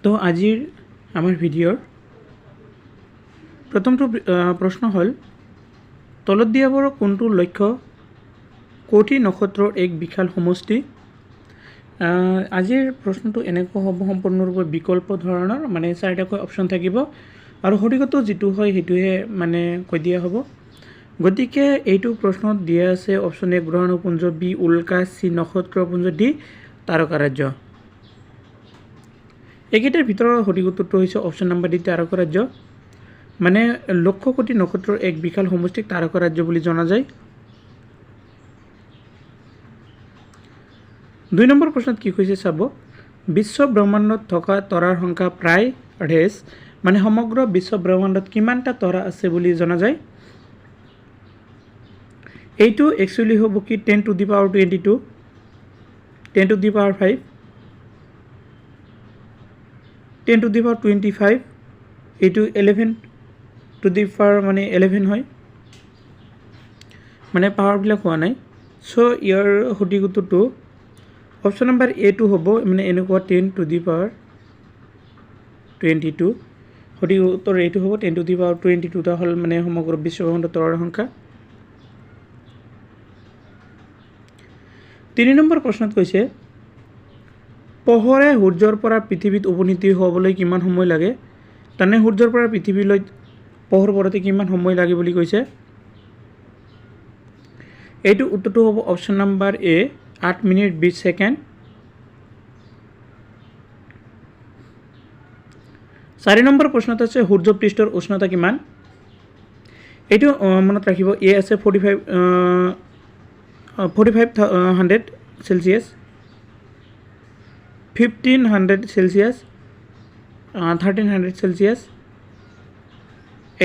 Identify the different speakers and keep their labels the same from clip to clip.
Speaker 1: তো আজিৰ আমাৰ ভিডিঅ'ৰ প্ৰথমটো প্ৰশ্ন হ'ল তলত দিয়াবোৰৰ কোনটো লক্ষ্য কোটি নক্ষত্ৰৰ এক বিশাল সমষ্টি। আজিৰ প্ৰশ্নটো এনেকুৱা হ'ব সম্পূৰ্ণৰূপে বিকল্প ধৰণৰ, মানে চাৰিটাকৈ অপশ্যন থাকিব আৰু সঠিকটো যিটো হয় সেইটোহে মানে কৈ দিয়া হ'ব। গতিকে এইটো প্ৰশ্নত দিয়া আছে অপশ্যন এ গ্ৰহাণুপুঞ্জ, বি উল্কা, চি নক্ষত্ৰপুঞ্জ, ডি তাৰকাৰাজ্য। এইকেইটাৰ ভিতৰৰ সঠিক উত্তৰটো হৈছে অপশ্যন নম্বৰ ডি তাৰকাৰাজ্য। মানে লক্ষ কোটি নক্ষত্ৰৰ এক বিশাল সমষ্টিক তাৰকাৰাজ্য বুলি জনা যায়। 2 নম্বৰ প্ৰশ্নত কি কৈছে চাব, বিশ্ব ব্ৰহ্মাণ্ডত থকা তৰাৰ সংখ্যা প্ৰায় ডেছ, মানে সমগ্ৰ বিশ্ব ব্ৰহ্মাণ্ডত কিমানটা তৰা আছে বুলি জনা যায়। এইটো একচুৱেলি হ'ব কি 10 to the power 22, 10 to the power 5, 10 to the power 25, এইটো 11 to the power মানে 11 হয়, মানে পাৱাৰবিলাক হোৱা নাই। চ' ইয়াৰ সঠিক উত্তৰটো অপশ্যন নম্বৰ এটো হ'ব, মানে এনেকুৱা 10 to the power 22। সঠিক উত্তৰ এইটো হ'ব 10 to the power 22টা হ'ল মানে সমগ্ৰ বিশ্বব্ৰহ্মাণ্ডৰ তৰাৰ সংখ্যা। 3 নম্বৰ প্ৰশ্নত কৈছে পোহৰে সূৰ্যৰ পৰা পৃথিৱীত উপনীত হ'বলৈ কিমান সময় লাগে। তাৰমানে সূৰ্যৰ পৰা পৃথিৱীলৈ পোহৰ পৰোঁতে কিমান সময় লাগে বুলি কৈছে। এইটো উত্তৰটো হ'ব অপশ্যন নম্বৰ এ 8 মিনিট 20 ছেকেণ্ড। 4 নম্বৰ প্ৰশ্নত আছে সূৰ্য পৃষ্ঠৰ উষ্ণতা কিমান। এইটো মনত ৰাখিব, এ আছে 4500 সেলসিয়াস, 1500 সেলসিয়াস, 1300 সেলসিয়াস,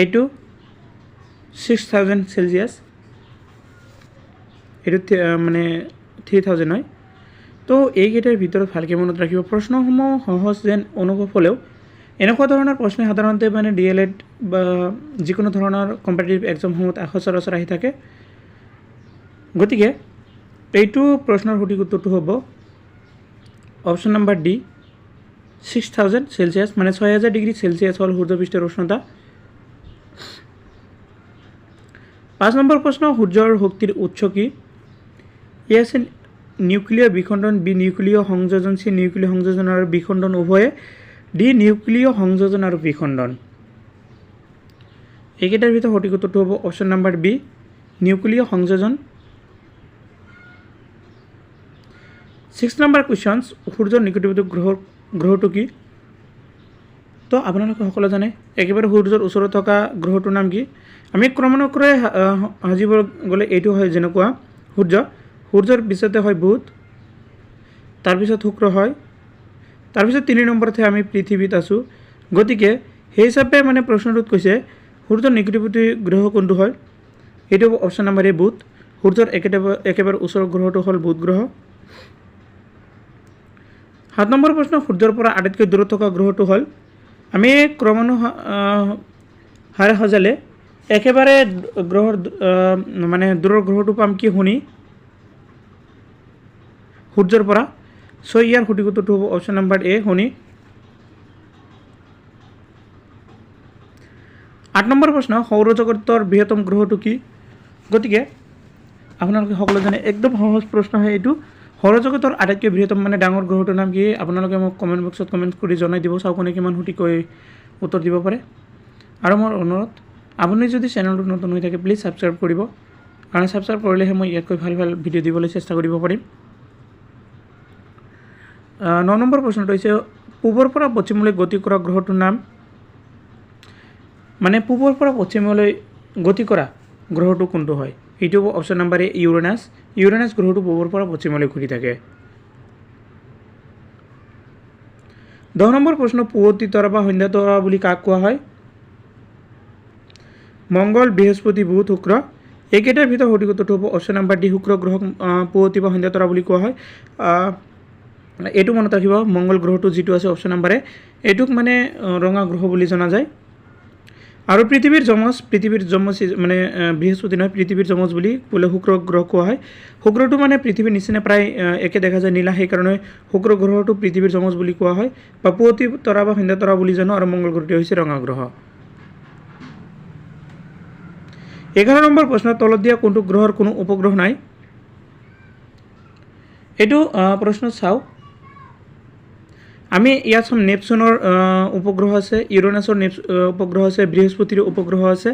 Speaker 1: এইটো 6000 সেলসিয়াস, এইটো মানে 3000 হয়। তো এইকেইটাৰ ভিতৰত ভালকৈ মনত ৰাখিব। প্ৰশ্নসমূহ সহজ যেন অনুভৱ হ'লেও এনেকুৱা ধৰণৰ প্ৰশ্ন সাধাৰণতে মানে DLED বা যিকোনো ধৰণৰ কম্পিটিটিভ এক্সামসমূহত সচৰাচৰ আহি থাকে। গতিকে এইটো প্ৰশ্নৰ সঠিক উত্তৰটো হ'ব অপশ্যন নম্বৰ ডি 6000 সেলসিয়াস, মানে 6000 ডিগ্ৰী সেলসিয়াস হ'ল সূৰ্যপৃষ্ঠৰ উষ্ণতা। 5 নম্বৰ প্ৰশ্ন সূৰ্যৰ শক্তিৰ উৎস কি। এ আছে নিউক্লিয় বিখণ্ডন, বি নিউক্লিয় সংযোজন, চি নিউক্লিয় সংযোজন আৰু বিখণ্ডন উভয়ে, ডি নিউক্লিয় সংযোজন আৰু বিখণ্ডন। এইকেইটাৰ ভিতৰত সঠিক উত্তৰটো হ'ব অপশ্যন নম্বৰ বি নিউক্লিয় সংযোজন। 6 নম্বৰ কুৱেশ্যন সূৰ্যৰ নিকটৱৰ্তী গ্ৰহটো কি। তো আপোনালোকে সকলো জানে একেবাৰে সূৰ্যৰ ওচৰত থকা গ্ৰহটোৰ নাম কি। আমি ক্ৰমান্বয়ে সাজিব গ'লে এইটো হয় যেনেকুৱা সূৰ্যৰ পিছতে হয় বুধ, তাৰপিছত শুক্ৰ হয়, তাৰপিছত 3 নম্বৰতে আমি পৃথিৱীত আছোঁ। গতিকে সেই হিচাপে মানে প্ৰশ্নটোত কৈছে সূৰ্যৰ নিকটৱৰ্তী গ্ৰহ কোনটো হয়। এইটো অপশ্যন নম্বৰ এ বুধ। সূৰ্যৰ একেবাৰে ওচৰৰ গ্ৰহটো হ'ল বুধ গ্ৰহ। 7 নম্বৰ প্ৰশ্ন সূৰ্যৰ পৰা আটাইতকৈ দূৰত থকা গ্ৰহটো হ'ল, আমি ক্ৰমান্বয়ে সজালে একেবাৰে গ্ৰহৰ মানে দূৰৰ গ্ৰহটো পাম কি শনি সূৰ্যৰ পৰা। চ' ইয়াৰ সঠিক উত্তৰটো হ'ব অপশ্যন নম্বৰ এ শনি। 8 নম্বৰ প্ৰশ্ন সৌৰজগতৰ বৃহত্তম গ্ৰহটো কি। গতিকে আপোনালোকে সকলো জানে একদম সহজ প্ৰশ্ন হয় এইটো। সৌৰজগতৰ আটাইতকৈ বৃহত্তম মানে ডাঙৰ গ্ৰহটোৰ নাম কি, আপোনালোকে মোক কমেণ্ট বক্সত কমেণ্ট কৰি জনাই দিব, চাওঁ কোনে কিমান সঠিককৈ উত্তৰ দিব পাৰে। আৰু মোৰ অনুৰোধ, আপুনি যদি চেনেলটো নতুন হৈ থাকে প্লিজ ছাবস্ক্ৰাইব কৰিব, কাৰণ ছাবস্ক্ৰাইব কৰিলেহে মই ইয়াতকৈ ভাল ভাল ভিডিঅ' দিবলৈ চেষ্টা কৰিব পাৰিম। 9 নম্বৰ প্ৰশ্নটো হৈছে পূবৰ পৰা পশ্চিমলৈ গতি কৰা গ্ৰহটোৰ নাম। মানে পূবৰ পৰা পশ্চিমলৈ গতি কৰা গ্ৰহটো কোনটো হয়। এইটো অপশ্যন নম্বৰ এ ইউৰেনাছ। ইউৰেনাছ গ্ৰহটো পূবৰ পৰা পশ্চিমলৈ ঘূৰি থাকে। 10 নম্বৰ প্ৰশ্ন পুৱতি তৰা বা সন্ধ্যা তৰা বুলি কাক কোৱা হয়। মংগল, বৃহস্পতি, বুধ, শুক্ৰ। এইকেইটাৰ ভিতৰত সঠিক উত্তৰটো হ'ব অপশ্যন নম্বৰ ডি শুক্ৰ গ্ৰহক পুৱতি বা সন্ধ্যা তৰা বুলি কোৱা হয়। এইটো মনত ৰাখিব, মংগল গ্ৰহটো যিটো আছে অপশ্যন নম্বৰ এ এইটোক মানে ৰঙা গ্ৰহ বুলি জনা যায়। আৰু পৃথিৱীৰ যমজ মানে বৃহস্পতি নহয়, পৃথিৱীৰ যমজ বুলি ক'লে শুক্ৰ গ্ৰহ কোৱা হয়। শুক্ৰটো মানে পৃথিৱীৰ নিচিনা প্ৰায় একে দেখা যায়, নীলা, সেইকাৰণে শুক্ৰ গ্ৰহটো পৃথিৱীৰ যমজ বুলি কোৱা হয়। বা পুৱতি তৰা বা সন্ধ্যা তৰা বুলি জানো। আৰু মংগল গ্ৰহটো হৈছে ৰঙা গ্ৰহ। 11 নম্বৰ প্ৰশ্ন, তলত দিয়া কোনটো গ্ৰহৰ কোনো উপগ্ৰহ নাই? এইটো প্ৰশ্ন চাওক, আমি ইয়াত চাম নেপচুনৰ উপগ্ৰহ আছে, ইউৰেনাছৰ উপগ্ৰহ আছে, বৃহস্পতিৰ উপগ্ৰহ আছে।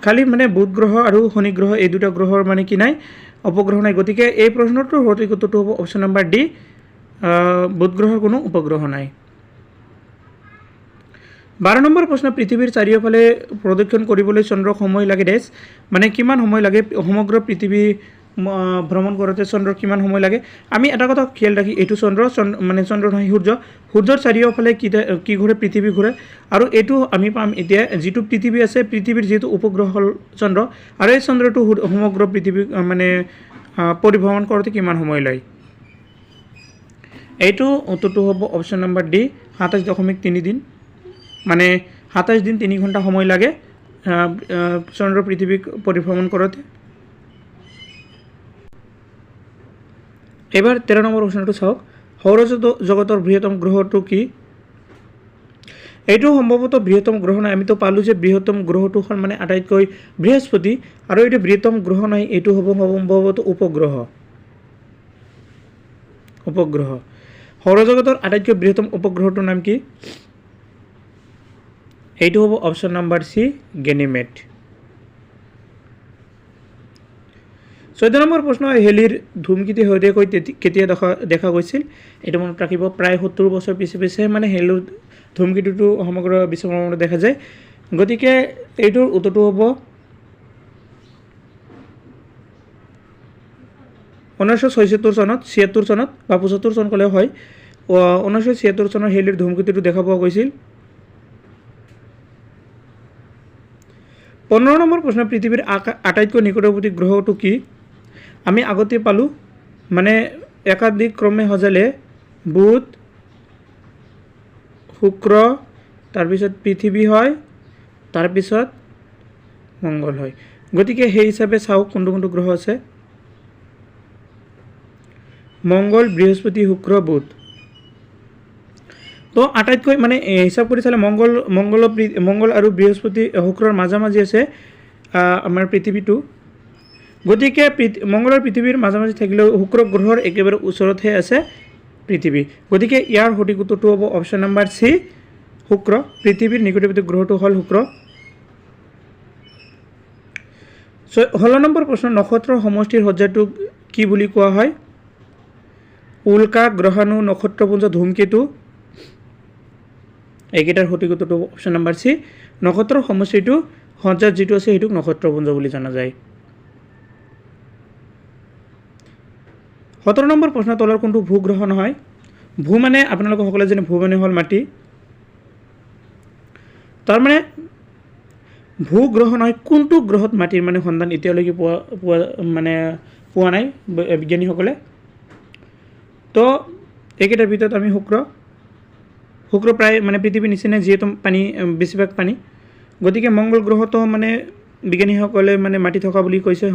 Speaker 1: খালি মানে বুধ গ্ৰহ আৰু শনি গ্ৰহ এই দুটা গ্ৰহৰ মানে কি নাই, উপগ্ৰহ নাই। গতিকে এই প্ৰশ্নটোৰ সঠিক উত্তৰটো হ'ব অপশ্যন নম্বৰ ডি, বুধ গ্ৰহৰ কোনো উপগ্ৰহ নাই। 12 নম্বৰ প্ৰশ্ন, পৃথিৱীৰ চাৰিওফালে প্ৰদক্ষিণ কৰিবলৈ চন্দ্ৰক সময় লাগে ডেছ, মানে কিমান সময় লাগে সমগ্ৰ পৃথিৱী ভ্ৰমণ কৰোঁতে চন্দ্ৰৰ কিমান সময় লাগে? আমি এটা কথা খেয়াল ৰাখি, এইটো চন্দ্ৰ মানে চন্দ্ৰ নহয়, সূৰ্যৰ চাৰিওফালে কি ঘূৰে, পৃথিৱী ঘূৰে। আৰু এইটো আমি পাম এতিয়া, যিটো পৃথিৱী আছে, পৃথিৱীৰ যিটো উপগ্ৰহ হ'ল চন্দ্ৰ, আৰু এই চন্দ্ৰটো সমগ্ৰ পৃথিৱী মানে পৰিভ্ৰমণ কৰোঁতে কিমান সময় লয়? এইটো উত্তৰটো হ'ব অপশ্যন নম্বৰ ডি, 27.3 দিন, মানে 27 দিন 3 ঘণ্টা সময় লাগে চন্দ্ৰ পৃথিৱীক পৰিভ্ৰমণ কৰোঁতে। এবাৰ 13 নম্বৰ প্ৰশ্নটো চাওক, সৌৰজগতৰ বৃহত্তম গ্ৰহটো কি? এইটো সম্ভৱতঃ বৃহত্তম গ্ৰহ নাই। আমিতো পালোঁ যে বৃহত্তম গ্ৰহটো হ'ল মানে আটাইতকৈ বৃহস্পতি, আৰু এইটো বৃহত্তম গ্ৰহ নাই, এইটো হ'ব সম্ভৱতঃ উপগ্ৰহ। সৌৰজগতৰ আটাইতকৈ বৃহত্তম উপগ্ৰহটোৰ নাম কি? এইটো হ'ব option number C, Ganymede. 14 number প্ৰশ্ন, হেলিৰ ধুমকেতু শেহতীয়াকৈ কেতিয়া দেখা গৈছিল? এইটো মনত ৰাখিব, প্ৰায় 70 বছৰ পিছে মানে হেলিৰ ধুমকেতুটো সমগ্ৰ বিশ্বব্ৰহ্মাণ্ডত দেখা যায়। গতিকে এইটোৰ উত্তৰটো হ'ব 1976 চনত, 76 চনত বা 75 চন ক'লেও হয়। 1976 চনত হেলিৰ ধুমকেতুটো দেখা পোৱা গৈছিল। 15 নম্বৰ প্ৰশ্ন, পৃথিৱীৰ আটাইতকৈ নিকটৱৰ্তী গ্ৰহটো কি? আমি আগতে পালোঁ, মানে একাধিক ক্ৰমে সজালে বুধ, শুক্ৰ, তাৰপিছত পৃথিৱী হয়, তাৰপিছত মংগল হয়। গতিকে সেই হিচাপে চাওক কোনটো কোনটো গ্ৰহ আছে। মংগল, বৃহস্পতি, শুক্ৰ, বুধ। তো আটাইতকৈ মানে হিচাপ কৰি চালে মংগল আৰু বৃহস্পতি শুক্ৰৰ মাজে আছে আমাৰ পৃথিৱীটো। গতিকে মংগল আৰু পৃথিৱীৰ মাজে থাকিলেও শুক্ৰ গ্ৰহৰ একেবাৰে ওচৰতহে আছে পৃথিৱী। গতিকে ইয়াৰ সঠিক উত্তৰটো হ'ব অপশ্যন নম্বৰ চি, শুক্ৰ। পৃথিৱীৰ নিকটৱৰ্তী গ্ৰহটো হ'ল শুক্ৰ। 16 নম্বৰ প্ৰশ্ন, নক্ষত্ৰৰ সমষ্টিৰ সজ্জাটোক কি বুলি কোৱা হয়? উল্কা, গ্ৰহাণু, নক্ষত্ৰপুঞ্জ, ধূমকেতু। এইকেইটাৰ সঠিক উত্তৰটো অপশ্যন নম্বৰ চি, নক্ষত্ৰৰ সমষ্টিটো সজ্জাত যিটো আছে সেইটোক নক্ষত্ৰপুঞ্জ বুলি জনা যায়। 17 নম্বৰ প্ৰশ্ন, তলৰ কোনটো ভূগ্ৰহ নহয়? ভূ মানে আপোনালোকে সকলোৱে জানে, ভূ মানে হ'ল মাটি। তাৰমানে ভূগ্ৰহ নহয়, কোনটো গ্ৰহত মাটিৰ মানে সন্ধান এতিয়ালৈকে পোৱা নাই বিজ্ঞানীসকলে? তো এইকেইটাৰ ভিতৰত আমি শুক্ৰ প্ৰায় মানে পৃথিৱীৰ নিচিনা, যিহেতু পানী বেছিভাগ পানী। গতিকে মংগল গ্ৰহতো মানে বিজ্ঞানীসকলে মানে মাটি থকা বুলি কৈছে,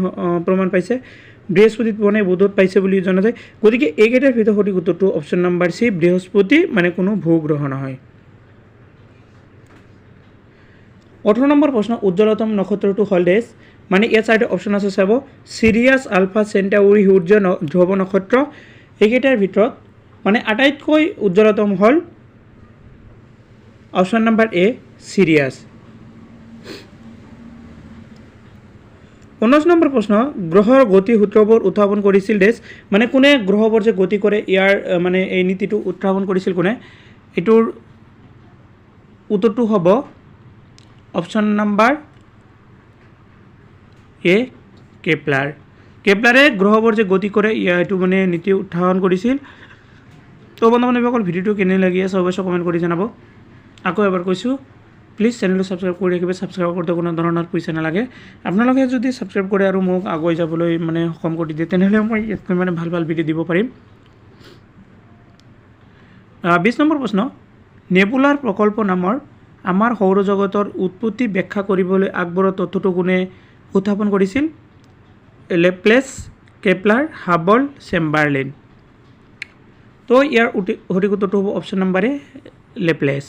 Speaker 1: প্ৰমাণ পাইছে। বৃহস্পতিত পোৱা নাই, বুধত পাইছে বুলি জনা যায়। গতিকে এইকেইটাৰ ভিতৰত সঠিক উত্তৰটো অপশ্যন নম্বৰ চি, বৃহস্পতি মানে কোনো ভূগ্ৰহ নহয়। 18 নম্বৰ প্ৰশ্ন, উজ্জ্বলতম নক্ষত্ৰটো হ'ল ডেছ, মানে ইয়াত 4টা অপশ্যন আছে চাব, চিৰিয়াছ, আলফা চেণ্টাউৰি, সূৰ্য ধ্ৰুৱ নক্ষত্ৰ। এইকেইটাৰ ভিতৰত মানে আটাইতকৈ উজ্জ্বলতম হ'ল অপশ্যন নম্বৰ এ, চিৰিয়াছ। 19 নম্বৰ প্ৰশ্ন, গ্ৰহৰ গতি সূত্ৰবোৰ উত্থাপন কৰিছিল ডেছ, মানে কোনে গ্ৰহবোৰ যে গতি কৰে ইয়াৰ মানে এই নীতিটো উত্থাপন কৰিছিল কোনে? এইটোৰ উত্তৰটো হ'ব অপশ্যন নম্বৰ এ, কেপলাৰ। কেপলাৰে গ্ৰহবোৰ যে গতি কৰে এইটো মানে নীতি উত্থাপন কৰিছিল। তো বন্ধুসকল, ভিডিঅ'টো কেনে লাগি আছে অৱশ্যে কমেণ্ট কৰি জনাব। আকৌ এবাৰ কৈছোঁ, প্লিজ চেনেলটো ছাবস্ক্ৰাইব কৰি ৰাখিব। ছাবস্ক্ৰাইব কৰোঁতে কোনো ধৰণৰ পইচা নালাগে। আপোনালোকে যদি ছাবস্ক্ৰাইব কৰে আৰু মোক আগুৱাই যাবলৈ মানে সক্ষম কৰি দিয়ে, তেনেহ'লে মই ইয়াতকৈ মানে ভাল ভিডিঅ' দিব পাৰিম। 20 নম্বৰ প্ৰশ্ন, নেবুলাৰ প্ৰকল্প নামৰ আমাৰ সৌৰজগতৰ উৎপত্তি ব্যাখ্যা কৰিবলৈ আগবঢ়োৱা তথ্যটো কোনে উত্থাপন কৰিছিল? লেপ্লেছ, কেপলাৰ, হাবল, চেম্বাৰলেন। তো ইয়াৰ সঠিক উত্তৰটো হ'ব অপশ্যন নম্বৰ এ, লেপ্লেছ।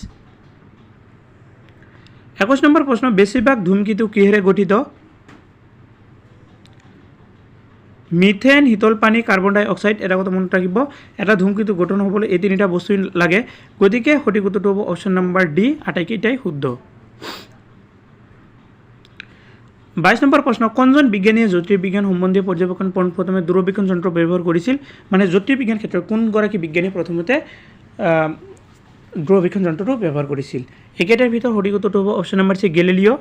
Speaker 1: 21 নম্বৰ প্ৰশ্ন, বেছিভাগ ধূমকেতু কিহেৰে গঠিত? মিথেন, শীতল পানী, কাৰ্বন ডাই অক্সাইড। এটা কথা মনত ৰাখিব, এটা ধূমকেতু গঠন হ'বলৈ এই তিনিটা বস্তু লাগে, গতিকে সঠিক উত্তৰটো হ'ব অপশ্যন নম্বৰ ডি, আটাইকেইটাই শুদ্ধ। 22 নম্বৰ প্ৰশ্ন, কোনজন বিজ্ঞানীয়ে জ্যোতিৰ্বিজ্ঞান সম্বন্ধীয় পৰ্যবেক্ষণ প্ৰথমে দূৰবীক্ষণ যন্ত্ৰ ব্যৱহাৰ কৰিছিল? মানে জ্যোতিৰ্বিজ্ঞান ক্ষেত্ৰত কোনগৰাকী বিজ্ঞানীয়ে প্ৰথমতে দূৰবীক্ষণ যন্ত্ৰটো ব্যৱহাৰ কৰিছিল? একেটাৰ ভিতৰত সঠিক উত্তৰটো হ'ব অপশ্যন নম্বৰ চি, গেলিলিঅ'।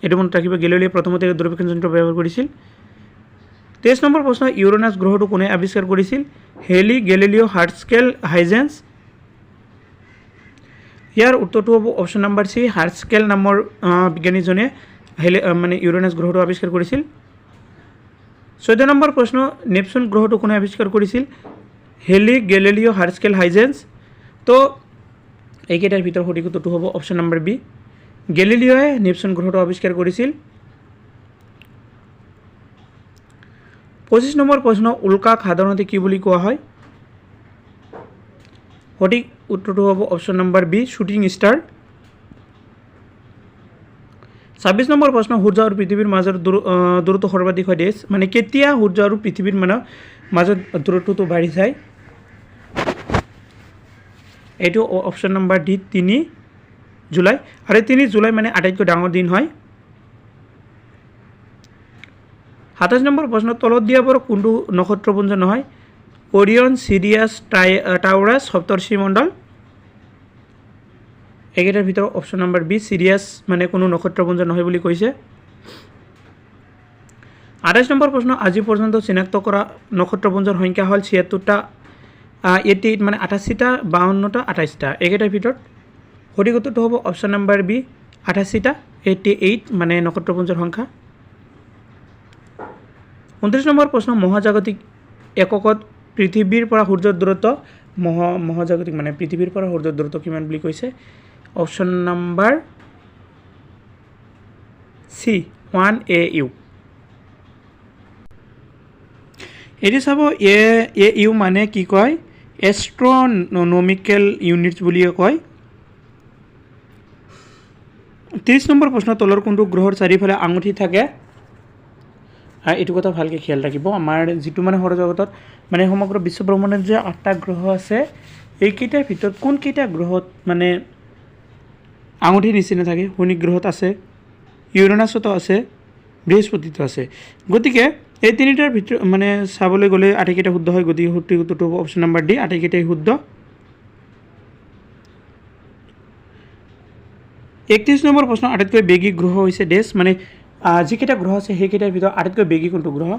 Speaker 1: এইটো মনত ৰাখিব, গেলিলিঅ'য়ে প্ৰথমতে দূৰবীক্ষণ যন্ত্ৰ ব্যৱহাৰ কৰিছিল। 23 নম্বৰ প্ৰশ্ন, ইউৰেনাছ গ্ৰহটো কোনে আৱিষ্কাৰ কৰিছিল? হেলি, গেলিলিঅ', হাৰ্টস্কেল, হাইজেন্স। ইয়াৰ উত্তৰটো হ'ব অপশ্যন নম্বৰ চি, হাৰ্টস্কেল নামৰ বিজ্ঞানীজনে মানে ইউৰেনাছ গ্ৰহটো আৱিষ্কাৰ কৰিছিল। 14 নম্বৰ প্ৰশ্ন, নেপচুন গ্ৰহটো কোনে আৱিষ্কাৰ কৰিছিল? হেলি, গেলিলিঅ', হাৰ্টস্কেল, হাইজেন্স। তো এইকেইটাৰ ভিতৰত সঠিক উত্তৰটো হ'ব অপশ্যন নম্বৰ বি, গেলিলিঅ'য়ে নেপচুন গ্ৰহটো আৱিষ্কাৰ কৰিছিল। 25 নম্বৰ প্ৰশ্ন, উল্কাক সাধাৰণতে কি বুলি কোৱা হয়? সঠিক উত্তৰটো হ'ব option number B, shooting star. 26 number প্ৰশ্ন, সূৰ্য আৰু পৃথিৱীৰ মাজৰ দূৰত্ব সৰ্বাধিক হয় ডেছ। মানে কেতিয়া সূৰ্য আৰু পৃথিৱীৰ মাজত দূৰত্বটো বাঢ়ি যায়? এইটো অপশ্যন নম্বৰ ডি, 3 জুলাই। আৰু 3 জুলাই মানে আটাইতকৈ ডাঙৰ দিন হয়। 27 নম্বৰ প্ৰশ্ন, তলত দিয়াবোৰ কোনটো নক্ষত্ৰপুঞ্জ নহয়? অৰিয়ন, চিৰিয়াছ, টাউৰাছ, সপ্তৰ্ষি মণ্ডল। এইকেইটাৰ ভিতৰত অপশ্যন নম্বৰ বি, চিৰিয়াছ মানে কোনো নক্ষত্ৰপুঞ্জ নহয় বুলি কৈছে। 28 নম্বৰ প্ৰশ্ন, আজি পৰ্যন্ত চিনাক্ত কৰা নক্ষত্ৰপুঞ্জৰ সংখ্যা হ'ল 76টা, 88 মানে 88টা, 52টা, 28টা। এইকেইটাৰ ভিতৰত সঠিক উত্তৰটো হ'ব অপশ্যন নম্বৰ বি, 88টা, 88 মানে নক্ষত্ৰপুঞ্জৰ সংখ্যা। 29 নম্বৰ প্ৰশ্ন, মহাজাগতিক এককত পৃথিৱীৰ পৰা সূৰ্যৰ দূৰত্ব, মহাজাগতিক মানে পৃথিৱীৰ পৰা সূৰ্যৰ দূৰত্ব কিমান বুলি কৈছে? Option number C, 1 AU। এটি চাব, AU মানে কি কয়? এষ্ট্ৰনমিকেল ইউনিটছ বুলিয়ে কয়। 30 নম্বৰ প্ৰশ্ন, তলৰ কোনটো গ্ৰহৰ চাৰিওফালে আঙুঠি থাকে? এইটো কথা ভালকৈ খেয়াল ৰাখিব, আমাৰ যিটো মানে সৌৰজগতত মানে সমগ্ৰ বিশ্ব ব্ৰহ্মাণ্ডত যে 8টা গ্ৰহ আছে, এইকেইটাৰ ভিতৰত কোনকেইটা গ্ৰহত মানে আঙুঠিৰ নিচিনা থাকে? শনি গ্ৰহত আছে, ইউৰেনাছতো আছে, বৃহস্পতিতো আছে। গতিকে এই তিনিটাৰ ভিতৰত মানে চাবলৈ গ'লে আটাইকেইটা শুদ্ধ হয়, গতিকে সঠিক উত্তৰটো হ'ব অপশ্যন নম্বৰ ডি, আটাইকেইটাই শুদ্ধ। 31 নম্বৰ প্ৰশ্ন, আটাইতকৈ বেগী গ্ৰহ হৈছে ডেছ। মানে যিকেইটা গ্ৰহ আছে সেইকেইটাৰ ভিতৰত আটাইতকৈ বেগী কোনটো গ্ৰহ?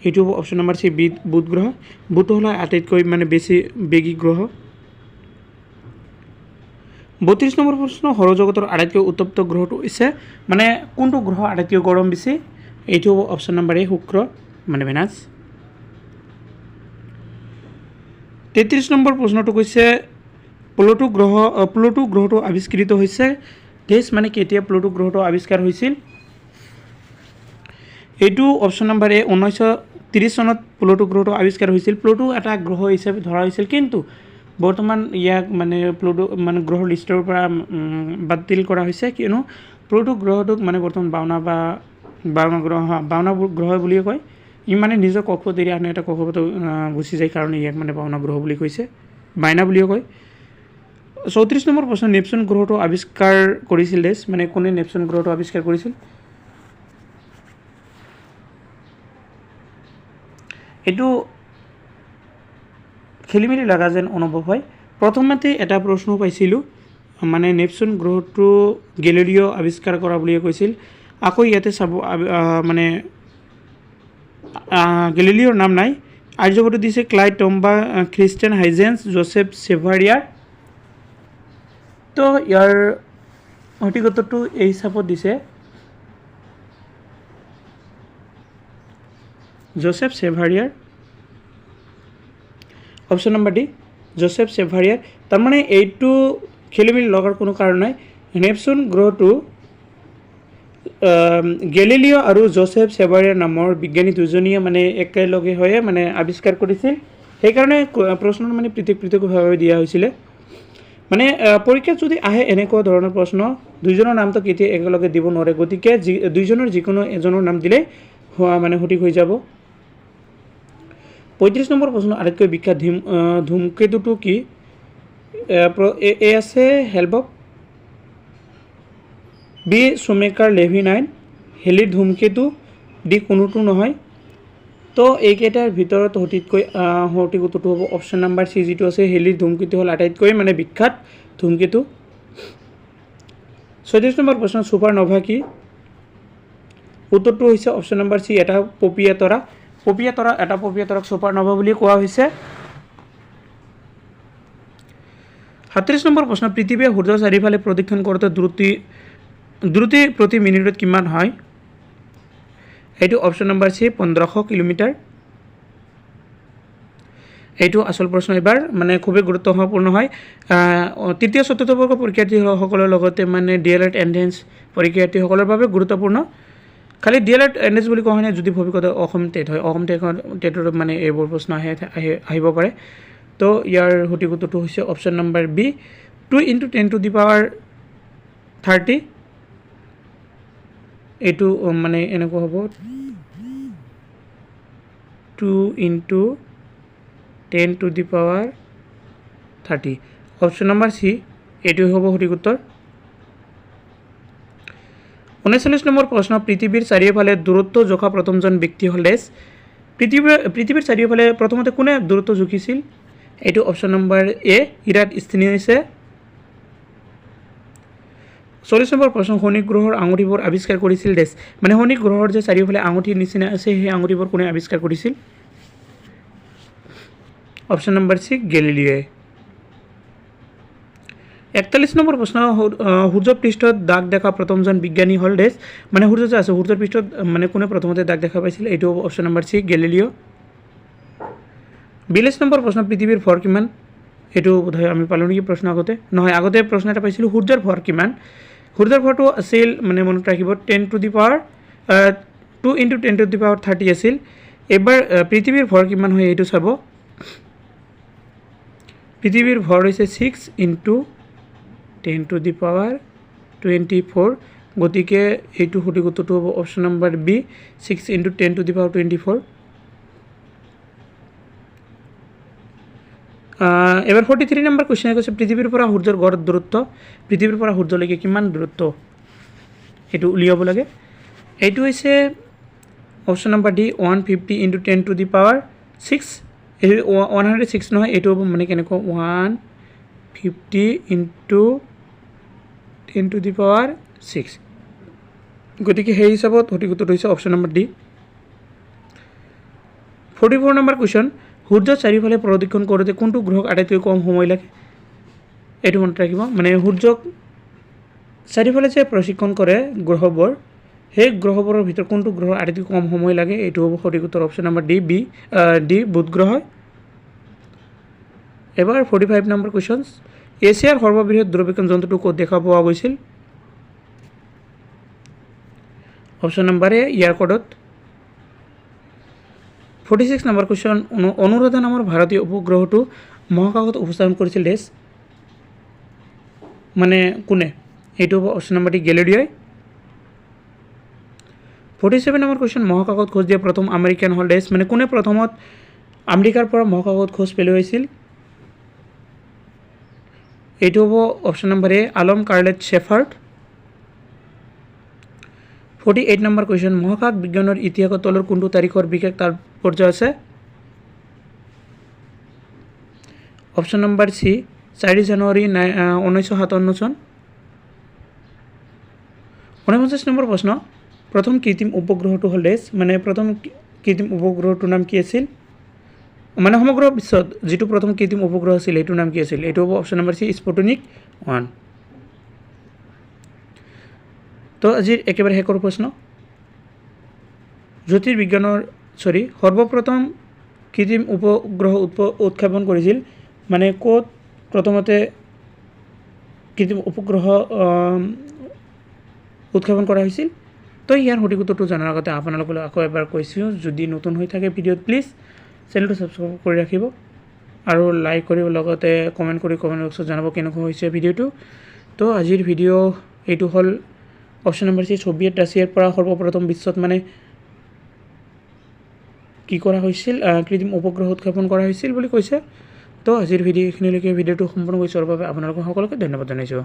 Speaker 1: এইটো হ'ব অপশ্যন নম্বৰ চি, বুধ গ্ৰহ। বুধ হ'ল আটাইতকৈ মানে বেছি বেগী গ্ৰহ। 32 নম্বৰ প্ৰশ্ন, সৌৰজগতৰ আটাইতকৈ উত্তপ্ত গ্ৰহটো হৈছে মানে কোনটো গ্ৰহ আটাইতকৈ গৰম বেছি? এইটো হ'ব অপশ্যন নম্বৰ এ, শুক্ৰ মানে ভেনাছ। 33 নম্বৰ প্ৰশ্নটো কৈছে, প্লুটো গ্ৰহটো আৱিষ্কৃত হৈছে ডেছ। মানে কেতিয়া প্লুটো গ্ৰহটো আৱিষ্কাৰ হৈছিল? এইটো অপশ্যন নম্বৰ এ, 1930 চনত প্লুটো গ্ৰহটো আৱিষ্কাৰ হৈছিল। প্লুটো এটা গ্ৰহ হিচাপে ধৰা হৈছিল, কিন্তু বৰ্তমান ইয়াক মানে প্লুটো মানে গ্ৰহৰ লিষ্টৰ পৰা বাতিল কৰা হৈছে, কিয়নো প্লুটো গ্ৰহটোক মানে বৰ্তমান বাওনা গ্ৰহ বুলিয়ে কয়। ই মানে নিজৰ কক্ষপথ এৰি আন এটা কক্ষপথ গুচি যায় কাৰণে ইয়াক মানে বাওনা গ্ৰহ বুলি কৈছে, বাইনা বুলিও কয়। 34 নম্বৰ প্ৰশ্ন, নেপচুন গ্ৰহটো আৱিষ্কাৰ কৰিছিল ডেছ। মানে কোনে নেপচুন গ্ৰহটো আৱিষ্কাৰ কৰিছিল? এইটো খেলি মেলি লগা যেন অনুভৱ হয়। প্ৰথমতে এটা প্ৰশ্ন পাইছিলোঁ, মানে নেপচুন গ্ৰহটো গেলিলিঅ' আৱিষ্কাৰ কৰা বুলিয়ে কৈছিল। আকৌ ইয়াতে চাব মানে গেলিলিঅ'ৰ নাম নাই, আৰ্যভট্ট দিছে Clyde Tombaugh, Christiaan Huygens, Joseph চেভাৰিয়াৰ। তো ইয়াৰ সঠিক উত্তৰটো এই হিচাপত দিছে জোচেফ চেভাৰিয়াৰ, অপশ্যন নম্বৰ ডি, জোচেফ চেভাৰিয়াৰ। তাৰমানে এইটো খেলি মেলি লগাৰ কোনো কাৰণ নাই, নেপচুন গ্ৰহটো গেলিলিঅ' আৰু জোচেফ চেবাৰিয়াৰ নামৰ বিজ্ঞানী দুজনীয়ে মানে একেলগে হৈ মানে আৱিষ্কাৰ কৰিছিল। সেইকাৰণে প্ৰশ্ন মানে পৃথক পৃথকভাৱে দিয়া হৈছিলে। মানে পৰীক্ষাত যদি আহে এনেকুৱা ধৰণৰ প্ৰশ্ন, দুইজনৰ নামটো কেতিয়া একেলগে দিব নোৱাৰে, গতিকে দুইজনৰ যিকোনো এজনৰ নাম দিলে মানে সঠিক হৈ যাব। 35 নম্বৰ প্ৰশ্ন, আটাইতকৈ বিখ্যাত ধূমকেতুটো কি? এ আছে হেলবব, বি চুমেকাৰ লেভি 9, হেলিৰ ধূমকেতু, ডি কোনোটো নহয়। তো এইকেইটাৰ ভিতৰত সঠিক উত্তৰটো হ'ব অপশ্যন নাম্বাৰ চি, যিটো আছে হেলিৰ ধূমকেতু হ'ল আটাইতকৈ মানে বিখ্যাত ধূমকেতু। 36 নম্বৰ প্ৰশ্ন, ছুপাৰন'ভা কি? উত্তৰটো হৈছে অপশ্যন নাম্বাৰ চি, এটা পপীয়া তৰা। পপীয়া তৰাক ছুপাৰন'ভা বুলি কোৱা হৈছে। 37 নম্বৰ প্ৰশ্ন, পৃথিৱীয়ে সূৰ্যৰ চাৰিওফালে প্ৰদক্ষিণ কৰোঁতে দ্ৰুতি প্ৰতি মিনিটত কিমান হয়? এইটো অপশ্যন নাম্বাৰ চি, 1500 কিলোমিটাৰ। এইটো আচল প্ৰশ্ন, এবাৰ মানে খুবেই গুৰুত্বপূৰ্ণ হয়। তৃতীয় চতুৰ্থ বৰ্গ পৰীক্ষাৰ্থীসকলৰ লগতে মানে DLED এণ্ট্ৰেন্স পৰীক্ষাৰ্থীসকলৰ বাবে গুৰুত্বপূৰ্ণ। খালি DLED এণ্ট্ৰেন্স বুলি কোৱা হয় নাই, যদি ভৱিষ্যতে অসম টেট হয়, অসম টেটৰ মানে এইবোৰ প্ৰশ্ন আহিব পাৰে। তো ইয়াৰ সঠিক উত্তৰটো হৈছে অপশ্যন নাম্বাৰ বি, 2 × 10⁻30। এইটো মানে এনেকুৱা হ'ব 2 × 10⁻30। অপশ্যন নাম্বাৰ চি, এইটোৱে হ'ব সঠিক উত্তৰ। 39 নম্বৰ প্ৰশ্ন, পৃথিৱীৰ চাৰিওফালে দূৰত্ব জোখা প্ৰথমজন ব্যক্তি হ'ল ডেছ? পৃথিৱীৰ চাৰিওফালে প্ৰথমতে কোনে দূৰত্ব জুখিছিল? এইটো অপশ্যন নাম্বাৰ এ, ইৰাট'ষ্টেনিছে। 40 নম্বৰ প্ৰশ্ন, শনি গ্ৰহৰ আঙুঠিবোৰ আৱিষ্কাৰ কৰিছিল ডেছ? মানে শনি গ্ৰহৰ যে চাৰিওফালে আঙুঠিৰ নিচিনা আছে, সেই আঙুঠিবোৰ কোনে আৱিষ্কাৰ কৰিছিল? অপশ্যন নাম্বাৰ চি, গেলিলিঅ'য়ে। 41 নম্বৰ প্ৰশ্ন, সূৰ্যৰ পৃষ্ঠত দাগ দেখা প্ৰথমজন বিজ্ঞানী হ'ল ডেছ? মানে সূৰ্য যে আছে, সূৰ্যৰ পৃষ্ঠত মানে কোনে প্ৰথমতে দাগ দেখা পাইছিল? এইটো option number C, Galileo'. 42 number প্ৰশ্ন, পৃথিৱীৰ ভৰ কিমান? এইটো বোধহয় আমি পালোঁ নেকি প্ৰশ্ন আগতে? নহয়, আগতে প্ৰশ্ন এটা পাইছিলোঁ, সূৰ্যৰ ভৰ কিমান? সূৰ্যৰ ভৰটো আছিল মানে মনত ৰাখিব 2 × 10⁻30 আছিল। এইবাৰ পৃথিৱীৰ ভৰ কিমান হয় এইটো চাব। পৃথিৱীৰ ভৰ হৈছে 6 × 10⁻24। গতিকে এইটো সঠিক উত্তৰটো হ'ব অপশ্যন নাম্বাৰ বি, 6 × 10⁻24। এবাৰ 43 নম্বৰ কুৱেশ্যনে কৈছে, পৃথিৱীৰ পৰা সূৰ্যৰ গড় দূৰত্ব, পৃথিৱীৰ পৰা সূৰ্যলৈকে কিমান দূৰত্ব, এইটো উলিয়াব লাগে। এইটো হৈছে অপশ্যন নাম্বাৰ ডি, 150 × 10⁻6। এই 106 নহয়, এইটো হ'ব মানে কেনেকুৱা 150 × 10⁻6। গতিকে সেই হিচাপত সঠিক উত্তৰটো হৈছে option number D. 44 number question, সূৰ্যৰ চাৰিওফালে প্ৰদক্ষিণ কৰোঁতে কোনটো গ্ৰহক আটাইতকৈ কম সময় লাগে? এইটো মনত ৰাখিব, মানে সূৰ্যক চাৰিওফালে যে প্ৰদক্ষিণ কৰে গ্ৰহবোৰ, সেই গ্ৰহবোৰৰ ভিতৰত কোনটো গ্ৰহৰ আটাইতকৈ কম সময় লাগে? এইটো হ'ব সঠিক উত্তৰ অপশ্যন নাম্বাৰ ডি, বুধ গ্ৰহ। এবাৰ 45 নম্বৰ কুৱেশ্যন, এছিয়াৰ সৰ্ববৃহৎ দূৰবীক্ষণ যন্ত্ৰটো ক'ত দেখা পোৱা গৈছিল? অপশ্যন নাম্বাৰ এ, ইয়াৰকডত। 46 নম্বৰ কুৱেশ্যন, অনুৰাধা নামৰ ভাৰতীয় উপগ্ৰহটো মহাকাশত উপস্থাপন কৰিছিল ডেছ? মানে কোনে? এইটো হ'ব অপশ্যন নাম্বাৰ ডি, গেলিলিঅ'য়ে। 47 নম্বৰ কুৱেশ্যন, মহাকাশত খোজ দিয়া প্ৰথম আমেৰিকান হ'ল ডেছ? মানে কোনে প্ৰথমত আমেৰিকাৰ পৰা মহাকাশত খোজ পেলোৱাইছিল? এইটো হ'ব অপশ্যন নাম্বাৰ এ, আলম কাৰ্লেট শ্বেফাৰ্ড। 48 নম্বৰ কুৱেশ্যন, মহাকাশ বিজ্ঞানৰ ইতিহাসত তলৰ কোনটো তাৰিখৰ বিশেষ তাৎপৰ্য আছে? অপশ্যন নাম্বাৰ চি, 4 জানুৱাৰী 1957 চন। 49 নম্বৰ প্ৰশ্ন, প্ৰথম কৃত্ৰিম উপগ্ৰহটো হ'ল ডেছ? মানে প্ৰথম কৃত্ৰিম উপগ্ৰহটোৰ নাম কি আছিল? মানে সমগ্ৰ বিশ্বত যিটো প্ৰথম কৃত্ৰিম উপগ্ৰহ আছিল সেইটোৰ নাম কি আছিল? এইটো হ'ব অপশ্যন নাম্বাৰ চি, স্পুটনিক 1। তো আজিৰ একেবাৰে শেষৰ প্ৰশ্ন, সৰ্বপ্ৰথম কৃত্ৰিম উপগ্ৰহ উৎক্ষেপণ কৰিছিল, মানে ক'ত প্ৰথমতে কৃত্ৰিম উপগ্ৰহ উৎক্ষেপণ কৰা হৈছিল। তো ইয়াৰ সঠিক উত্তৰটো জনাৰ আগতে আপোনালোকলৈ আকৌ এবাৰ কৈছোঁ, যদি নতুন হৈ থাকে ভিডিঅ'ত প্লিজ চেনেলটো ছাবস্ক্ৰাইব কৰি ৰাখিব আৰু লাইক কৰিব, লগতে কমেণ্ট বক্সত জনাব কেনেকুৱা হৈছে ভিডিঅ'টো। তো আজিৰ ভিডিঅ' এইটো হ'ল অপশ্যন নম্বৰ চি, ছ'ভিয়েট ৰাছিয়াৰ পৰা সৰ্বপ্ৰথম বিশ্বত মানে কি কৰা হৈছিল, কৃত্ৰিম উপগ্ৰহ উৎক্ষেপণ কৰা হৈছিল বুলি কৈছে। তো আজিৰ ভিডিঅ' এইখিনিলৈকে, ভিডিঅ'টো সম্পূৰ্ণ কৰি চোৱাৰ বাবে আপোনালোক সকলোকে ধন্যবাদ জনাইছোঁ।